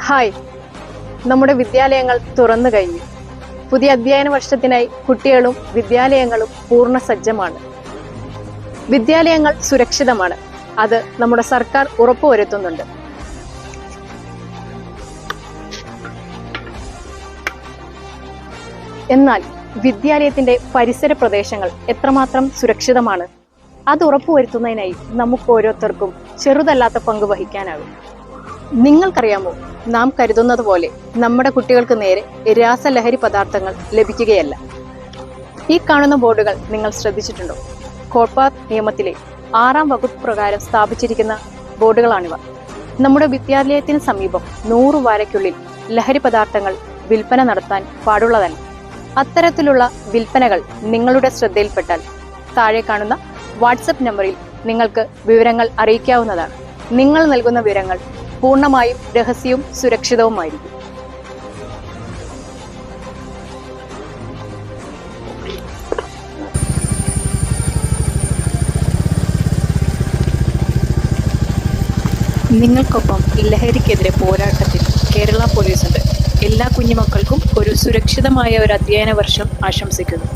Hi, നമ്മുടെ വിദ്യാലയങ്ങൾ തുറന്നു കഴിഞ്ഞു. പുതിയ അധ്യയന വർഷത്തിനായി കുട്ടികളും വിദ്യാലയങ്ങളും പൂർണ്ണ സജ്ജമാണ്. വിദ്യാലയങ്ങൾ സുരക്ഷിതമാണ്. അത് നമ്മുടെ സർക്കാർ ഉറപ്പുവരുത്തുന്നുണ്ട്. എന്നാൽ വിദ്യാലയത്തിന്റെ പരിസര പ്രദേശങ്ങൾ എത്രമാത്രം സുരക്ഷിതമാണ്? അത് ഉറപ്പുവരുത്തുന്നതിനായി നമുക്ക് ഓരോരുത്തർക്കും ചെറുതല്ലാത്ത പങ്ക് വഹിക്കാനാകും. നിങ്ങൾക്കറിയാമോ, നാം കരുതുന്നത് പോലെ നമ്മുടെ കുട്ടികൾക്ക് നേരെ രാസലഹരി പദാർത്ഥങ്ങൾ ലഭിക്കുകയല്ല. ഈ കാണുന്ന ബോർഡുകൾ നിങ്ങൾ ശ്രദ്ധിച്ചിട്ടുണ്ടോ? കോട്ട്പാത്ത് നിയമത്തിലെ 6-ാം വകുപ്പ് പ്രകാരം സ്ഥാപിച്ചിരിക്കുന്ന ബോർഡുകളാണിവ. നമ്മുടെ വിദ്യാലയത്തിന് സമീപം 100 വാരയ്ക്കുള്ളിൽ ലഹരി പദാർത്ഥങ്ങൾ വിൽപ്പന നടത്താൻ പാടുള്ളതല്ല. അത്തരത്തിലുള്ള വിൽപ്പനകൾ നിങ്ങളുടെ ശ്രദ്ധയിൽപ്പെട്ടാൽ താഴെ കാണുന്ന വാട്സപ്പ് നമ്പറിൽ നിങ്ങൾക്ക് വിവരങ്ങൾ അറിയിക്കാവുന്നതാണ്. നിങ്ങൾ നൽകുന്ന വിവരങ്ങൾ പൂർണ്ണമായും രഹസ്യവും സുരക്ഷിതവുമായിരിക്കും. നിങ്ങൾക്കൊപ്പം ലഹരിക്കെതിരെ പോരാട്ടത്തിൽ കേരള പോലീസുണ്ട്. എല്ലാ കുഞ്ഞുമക്കൾക്കും ഒരു സുരക്ഷിതമായ ഒരു അധ്യയന വർഷം ആശംസിക്കുന്നു.